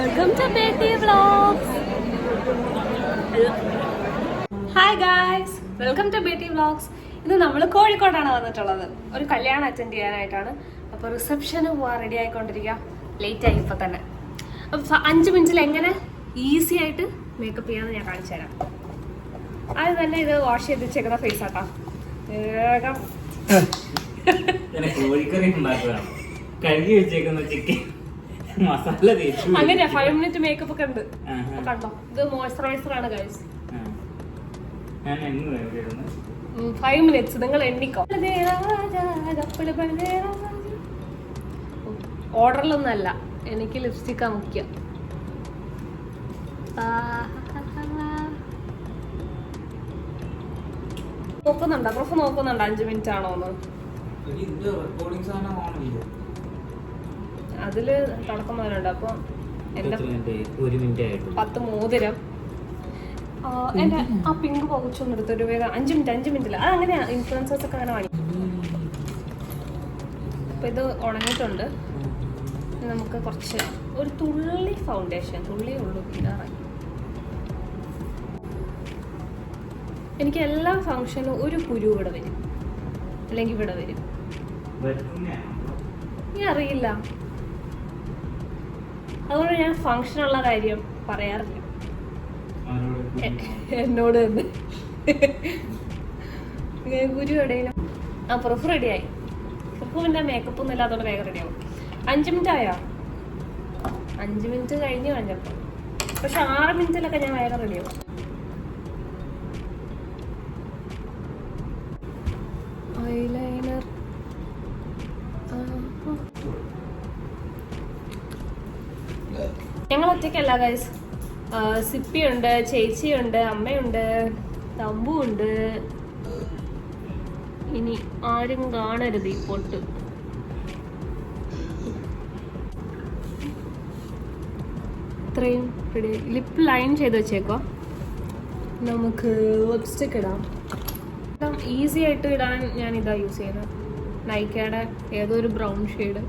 Welcome to Betty vlogs. Hi guys, welcome to Betty vlogs. ഇന്ന് നമ്മൾ കോഴിക്കോടാണ് വന്നിട്ടുള്ളത്. ഒരു കല്യാണം അറ്റൻഡ് ചെയ്യാനായിട്ടാണ്. അപ്പോൾ റിസപ്ഷന് പോവാൻ റെഡി ആയിക്കൊണ്ടിരിക്കുക. ലേറ്റ് ആയി ഇപ്പോൾ തന്നെ. അപ്പോൾ 5 മിനിറ്റിൽ എങ്ങനെ ഈസി ആയിട്ട് മേക്കപ്പ് ചെയ്യാമെന്ന് ഞാൻ കാണിച്ചു തരാം. അത് തന്നെ ഇത് വാഷ് ചെയ്ത് വെച്ചേക്കുന്ന ഫേസ് ആട്ടോ. വേഗം കഴുകി വെച്ചേക്കുന്ന ചിക്കൻ മസാല അങ്ങനെ 5 മിനിറ്റ് മേക്കപ്പ് ഒക്കെ ഉണ്ട്. കണ്ടോ, ഇത് മോയ്സ്ചറൈസർ ആണ് ഗൈസ്. 5 മിനിറ്റ്സ് നിങ്ങൾ എണ്ണിക്കോ. ഓർഡറിലൊന്നല്ല, എനിക്ക് ലിപ്സ്റ്റിക്കാ മുഖ്യം. നോക്കുന്നുണ്ടോ പ്രൂഫ് നോക്കുന്നുണ്ടോ 5 മിനിറ്റ് ആണോന്ന്? അതില് തുടക്കം മുതലുണ്ട്. അപ്പൊ എന്റെ 10 മോതിരം, എന്റെ ആ പിങ്ക് പൗച്ചൊന്നും എടുത്തൊരു വേഗം 5 മിനിറ്റില്ല. അത് അങ്ങനെയാ, ഇൻഫ്ലുവൻസേഴ്സ് ഒക്കെ അങ്ങനെ വാങ്ങി. അപ്പൊ ഇത് ഉണങ്ങിയിട്ടുണ്ട്. നമുക്ക് കുറച്ച് ഒരു തുള്ളി ഫൗണ്ടേഷൻ, തുള്ളിയേ ഉള്ളൂ ഇടാറായി. എനിക്ക് എല്ലാ ഫങ്ഷനും ഒരു കുരു ഇവിടെ വരും, അല്ലെങ്കിൽ ഇവിടെ വരും. ഞാൻ അറിയില്ല, അതുകൊണ്ട് ഞാൻ ഫങ്ഷനുള്ള കാര്യം പറയാറില്ല എന്നോട് തന്നെ. ഗുരു എവിടെയും ആ പ്രൂഫ് റെഡിയായി. പ്രൂഫ് പിന്നെ മേക്കപ്പ് ഒന്നും ഇല്ലാത്തതുകൊണ്ട് വേഗം റെഡിയാവും. 5 മിനിറ്റ് ആയോ? 5 മിനിറ്റ് കഴിഞ്ഞ് കഴിഞ്ഞപ്പോൾ, പക്ഷെ 6 മിനിറ്റിലൊക്കെ ഞാൻ വേഗം റെഡിയാവും. ഐലൈനർ ഞങ്ങൾ ഒറ്റയ്ക്കല്ല ഗൈസ്. സിപ്പിയുണ്ട്, ചേച്ചിയുണ്ട്, അമ്മയുണ്ട്, തമ്പുണ്ട്. ഇനി ആരും കാണരുത് ഈ പൊട്ട്. ഇത്രയും റെഡി. ലിപ്പ് ലൈൻ ചെയ്ത് വെച്ചേക്കോ. നമുക്ക് ലിപ്സ്റ്റിക് ഇടാം. ഈസി ആയിട്ട് ഇടാൻ ഞാൻ ഇതാ യൂസ് ചെയ്യുന്നത്, നൈക്കയുടെ ഏതോ ഒരു ബ്രൗൺ ഷെയ്ഡ്.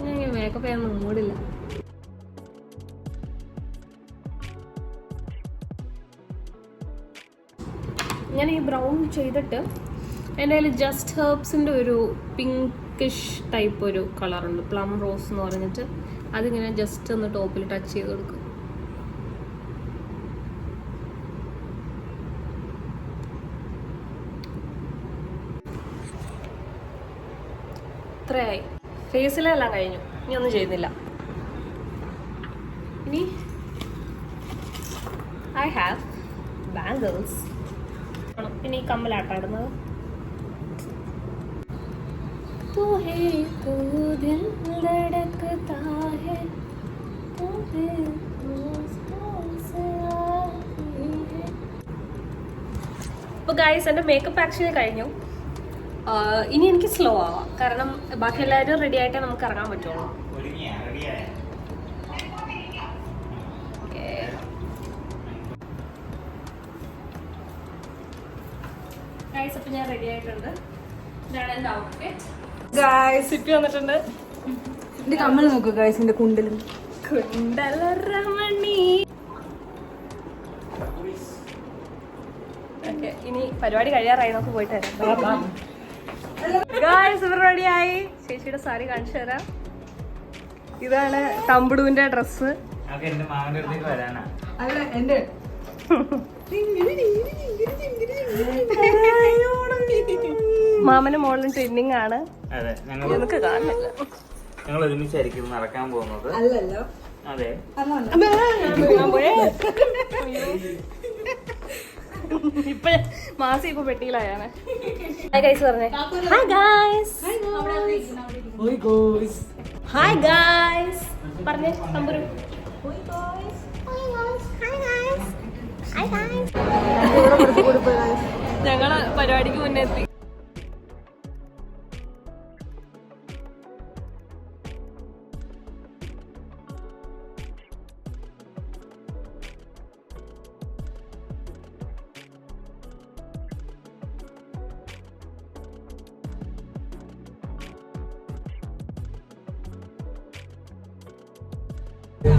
ഞാൻ മേക്കപ്പ് ചെയ്യാൻ മൂടില്ല. ഞാൻ ഈ ബ്രൗൺ ചെയ്തിട്ട് എൻ്റെ കയ്യിൽ ജസ്റ്റ് ഹെർബ്സിൻ്റെ ഒരു പിങ്കിഷ് ടൈപ്പ് ഒരു കളറുണ്ട്, പ്ലം റോസ് എന്ന് പറഞ്ഞിട്ട്. അതിങ്ങനെ ജസ്റ്റ് ഒന്ന് ടോപ്പിൽ ടച്ച് ചെയ്ത് കൊടുക്കും. ഇത്രയായി. ഫേസിലെല്ലാം കഴിഞ്ഞു, ഇനി ഒന്നും ചെയ്യുന്നില്ല. ഇനി ഐ ഹാവ് ബാംഗിൾസ്. പിന്നെ ഈ കമ്മലാട്ടാടുന്നത്. അപ്പോൾ ഗൈസ്, എൻ്റെ മേക്കപ്പ് ആക്ച്വലി കഴിഞ്ഞു. ഇനി എനിക്ക് സ്ലോ ആവാം, കാരണം ബാക്കി എല്ലാവരും റെഡി ആയിട്ടേ നമുക്ക് ഇറങ്ങാൻ പറ്റുള്ളൂ. ഗൈസ്, അപ്പോൾ ഞാൻ റെഡി ആയിട്ടുണ്ട്. ഇതാണ് എൻ്റെ ഔട്ട്ഫിറ്റ്. ഗൈസ്, സിപ്പി വന്നിട്ടുണ്ട്. എന്റെ കമ്മൽ നോക്കൂ ഗൈസ്, എന്റെ കുണ്ടലും കുണ്ടലറമണി. ഓക്കെ, ഇനി പരിപാടി കഴിയാറായി, നമുക്ക് പോയിട്ട് വരാം. ഗൈസ്, ഇവർ റെഡിയായി. ചേച്ചിയുടെ സാരി കാണിച്ചു തരാം. ഇതാണ് തമ്പുടുവിന്റെ ഡ്രസ്സ്. മാമന് മോളിലും ട്രെയിനിങ് ആണ്. നമുക്ക് കാണുന്നില്ല. ഞങ്ങൾ ഒരുമിച്ചായിരിക്കും നടക്കാൻ പോകുന്നത്. അല്ലല്ലോ. അതെ, ഇപ്പൊ മാസി ഇപ്പൊ പെട്ടിയിലായാണ്. ഹായ് ഗൈസ് പറഞ്ഞേ. Hi guys. ഹായ് ഗൈസ് പറഞ്ഞേ തമ്പുരു. ഞങ്ങള് പരിപാടിക്ക് മുന്നേ എത്തി. ഹായ്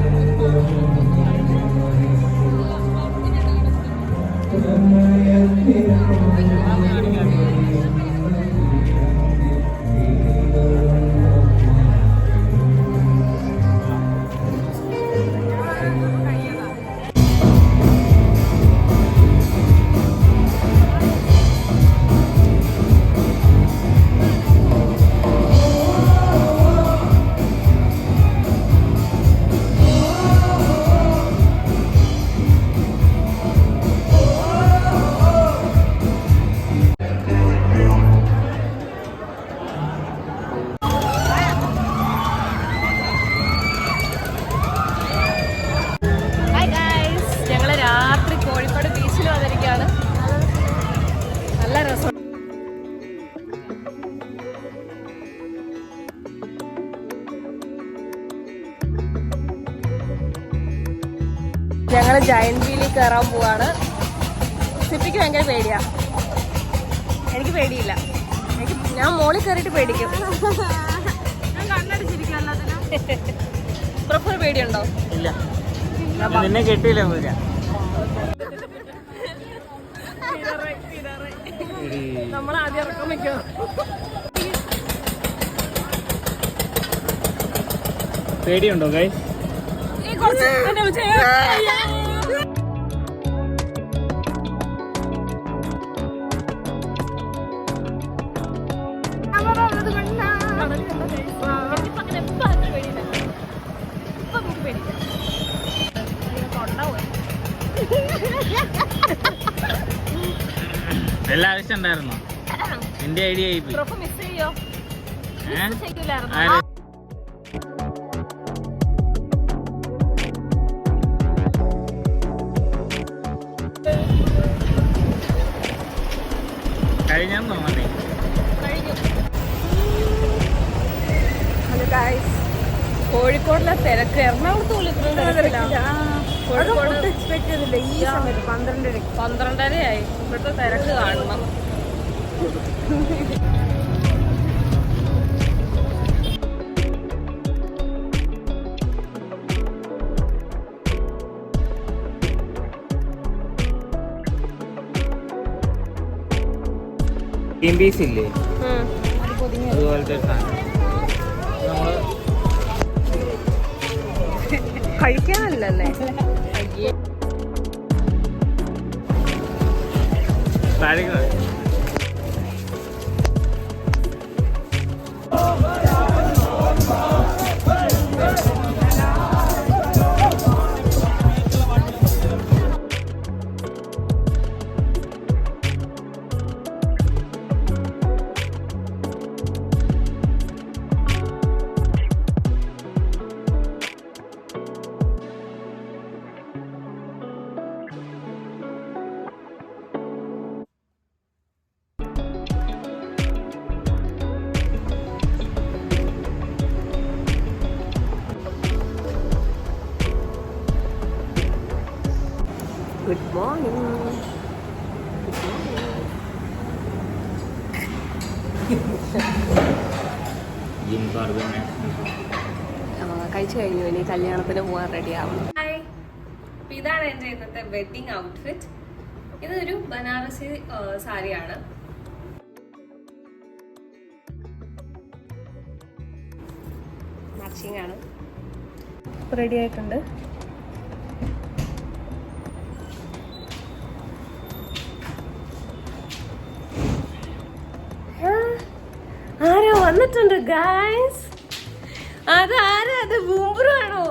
ഗൈസ്, ഞങ്ങൾ രാത്രി കോഴിക്കോട് ബീച്ചിൽ വന്നിരിക്കുകയാണ്. നല്ല രസം. ഞങ്ങൾ ജയന്റ് വീലിൽ കയറാൻ പോവാണ്. സിപ്പിക്ക് ഭയങ്കര പേടിയാ. എനിക്ക് പേടിയില്ല. ഞാൻ മോളിൽ കയറിയിട്ട് പേടിക്കും. ഞാൻ കണ്ണടിച്ചിരിക്കും. പ്രൊഫർ പേടിയുണ്ടോ? ഇല്ല, നിന്നെ കെട്ടിയില്ല പോരാ. നമ്മളാദ്യം ഇറക്കം വെക്കണം. പേടിയുണ്ടോ ഗൈ? എല്ലാ ആവശ്യം ഉണ്ടായിരുന്നോ? എന്റെ ഐഡിയ ആയി പോയി. മിസ് ചെയ്യോ? ആര്? കഴിഞ്ഞെന്ന് തോന്നണേ. ഹലോ ഗൈസ്, കോഴിക്കോടിലെ തിരക്ക് എറണാകുളത്ത് പോലും ഇത്രയും തിരക്കില്ല. കോഴിക്കോട് എക്സ്പെക്ട് ചെയ്തില്ല ഈ സമയത്ത് 12:30 ഇവിടുത്തെ തിരക്ക് കാണണം. ടീം പീസ് ഇല്ലേ, അതുപോലത്തെ ഒരു സാധനം നമ്മള് കഴിക്കാനല്ലേ? താഴേക്ക് ഗുഡ് മോർണിംഗ്. കഴിച്ചു കഴിഞ്ഞു. ഇനി കല്യാണത്തിന് പോകാൻ റെഡി ആവണം. ഇതാണ് എൻ്റെ ഇന്നത്തെ വെഡിങ് ഔട്ട്ഫിറ്റ്. ഇതൊരു ബനാറസി സാരിയാണ്. മാച്ചിങ് ആണ്. റെഡി ആയിട്ടുണ്ട്. ആരോ വന്നിട്ടുണ്ട് ഗൈസ്. അതാരാ? അത് ബൂംബുറു ആണോ?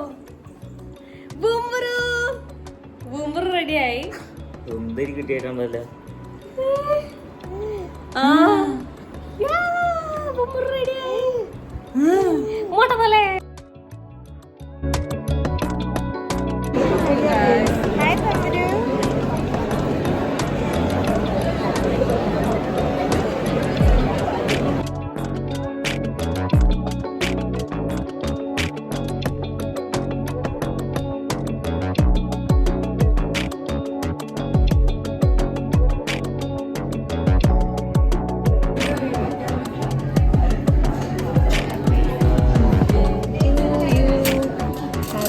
ബൂംബുറു റെഡിയായി. സുന്ദരി കിട്ടിയിട്ടുണ്ടല്ലോ. ബൂംബുറു റെഡിയായി. മോട്ടല്ലേ?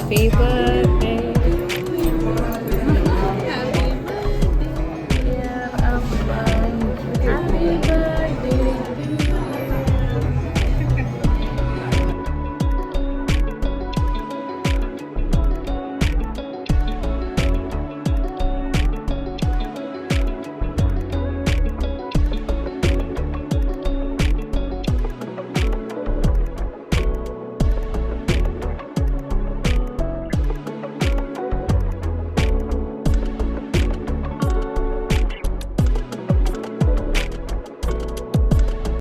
Happy birthday